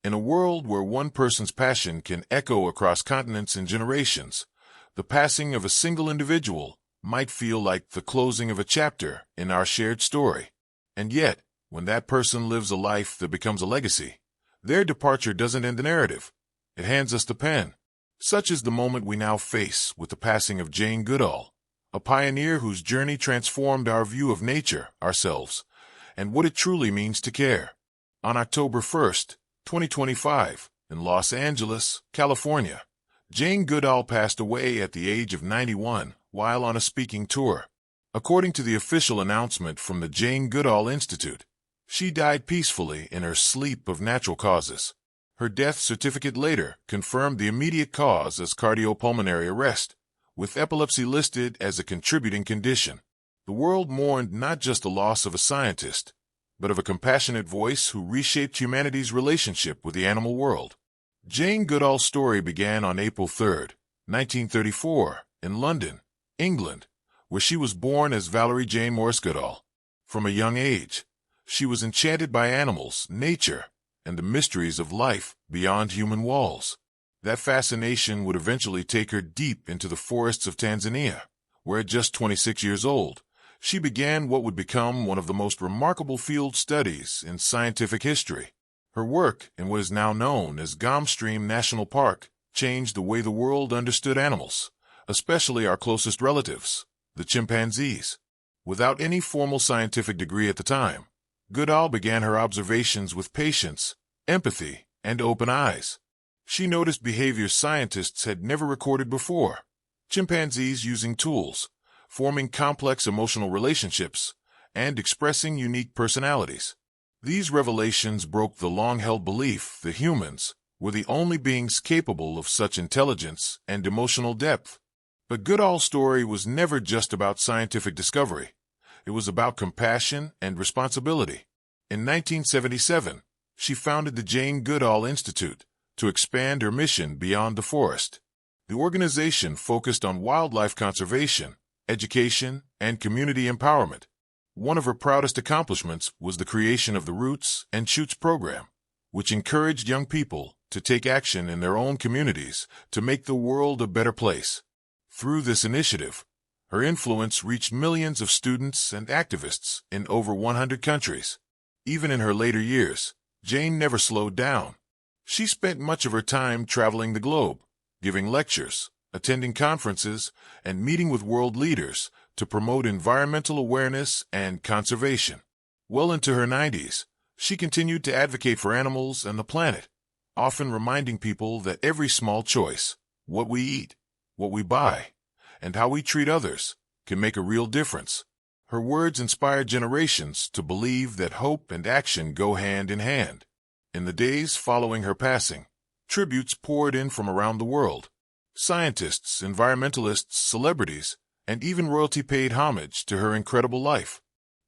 In a world where one person's passion can echo across continents and generations, the passing of a single individual might feel like the closing of a chapter in our shared story. And yet, when that person lives a life that becomes a legacy, their departure doesn't end the narrative. It hands us the pen. Such is the moment we now face with the passing of Jane Goodall, a pioneer whose journey transformed our view of nature, ourselves, and what it truly means to care. On October 1st, 2025, in Los Angeles, California, Jane Goodall passed away at the age of 91 while on a speaking tour. According to the official announcement from the Jane Goodall Institute, she died peacefully in her sleep of natural causes. Her death certificate later confirmed the immediate cause as cardiopulmonary arrest, with epilepsy listed as a contributing condition. The world mourned not just the loss of a scientist, but of a compassionate voice who reshaped humanity's relationship with the animal world. Jane Goodall's story began on April 3, 1934, in London, England, where she was born as Valerie Jane Morris Goodall. From a young age, she was enchanted by animals, nature, and the mysteries of life beyond human walls. That fascination would eventually take her deep into the forests of Tanzania, where at just 26 years old, she began what would become one of the most remarkable field studies in scientific history. Her work in what is now known as Gombe National Park changed the way the world understood animals, especially our closest relatives, the chimpanzees. Without any formal scientific degree at the time, Goodall began her observations with patience, empathy, and open eyes. She noticed behaviors scientists had never recorded before: chimpanzees using tools, forming complex emotional relationships, and expressing unique personalities. These revelations broke the long-held belief that humans were the only beings capable of such intelligence and emotional depth. But Goodall's story was never just about scientific discovery. It was about compassion and responsibility. In 1977, she founded the Jane Goodall Institute to expand her mission beyond the forest. The organization focused on wildlife conservation, education, and community empowerment. One of her proudest accomplishments was the creation of the Roots and Shoots program, which encouraged young people to take action in their own communities to make the world a better place. Through this initiative, her influence reached millions of students and activists in over 100 countries. Even in her later years, Jane never slowed down. She spent much of her time traveling the globe, giving lectures, attending conferences, and meeting with world leaders to promote environmental awareness and conservation. Well into her 90s, she continued to advocate for animals and the planet, often reminding people that every small choice, what we eat, what we buy, and how we treat others, can make a real difference. Her words inspired generations to believe that hope and action go hand in hand. In the days following her passing, tributes poured in from around the world. Scientists, environmentalists, celebrities, and even royalty paid homage to her incredible life.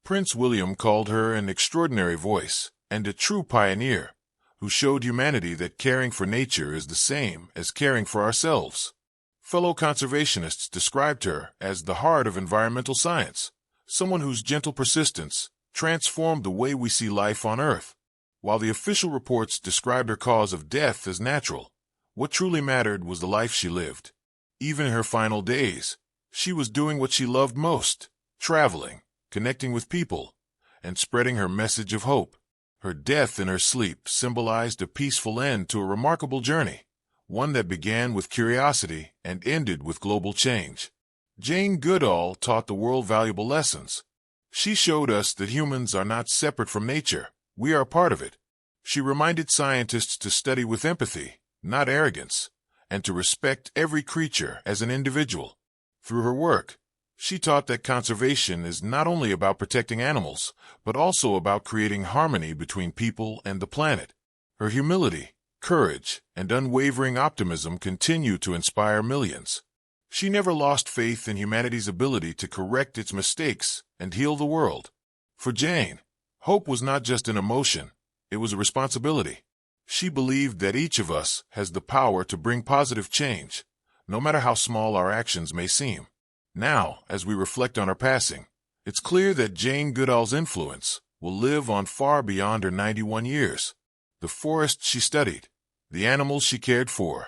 Prince William called her an extraordinary voice and a true pioneer who showed humanity that caring for nature is the same as caring for ourselves. Fellow conservationists described her as the heart of environmental science, someone whose gentle persistence transformed the way we see life on Earth. While the official reports described her cause of death as natural, what truly mattered was the life she lived. Even in her final days, she was doing what she loved most: traveling, connecting with people, and spreading her message of hope. Her death in her sleep symbolized a peaceful end to a remarkable journey, one that began with curiosity and ended with global change. Jane Goodall taught the world valuable lessons. She showed us that humans are not separate from nature. We are a part of it. She reminded scientists to study with empathy, not arrogance, and to respect every creature as an individual. Through her work, she taught that conservation is not only about protecting animals, but also about creating harmony between people and the planet. Her humility, courage, and unwavering optimism continue to inspire millions. She never lost faith in humanity's ability to correct its mistakes and heal the world. For Jane, hope was not just an emotion, it was a responsibility. She believed that each of us has the power to bring positive change, no matter how small our actions may seem. Now, as we reflect on her passing, it's clear that Jane Goodall's influence will live on far beyond her 91 years. the forest she studied, the animals she cared for,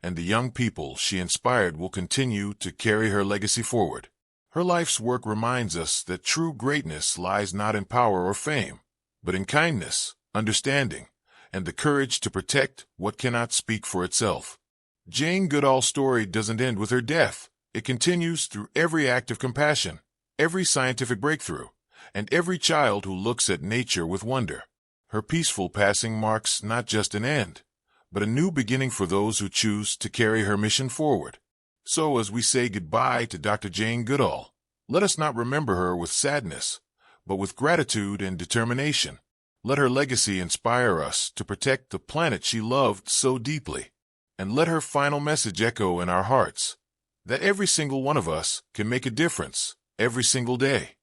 and the young people she inspired will continue to carry her legacy forward. Her life's work reminds us that true greatness lies not in power or fame, but in kindness, understanding, and the courage to protect what cannot speak for itself. Jane Goodall's story doesn't end with her death. It continues through every act of compassion, every scientific breakthrough, and every child who looks at nature with wonder. Her peaceful passing marks not just an end, but a new beginning for those who choose to carry her mission forward. So as we say goodbye to Dr. Jane Goodall, let us not remember her with sadness, but with gratitude and determination. Let her legacy inspire us to protect the planet she loved so deeply. And let her final message echo in our hearts, that every single one of us can make a difference every single day.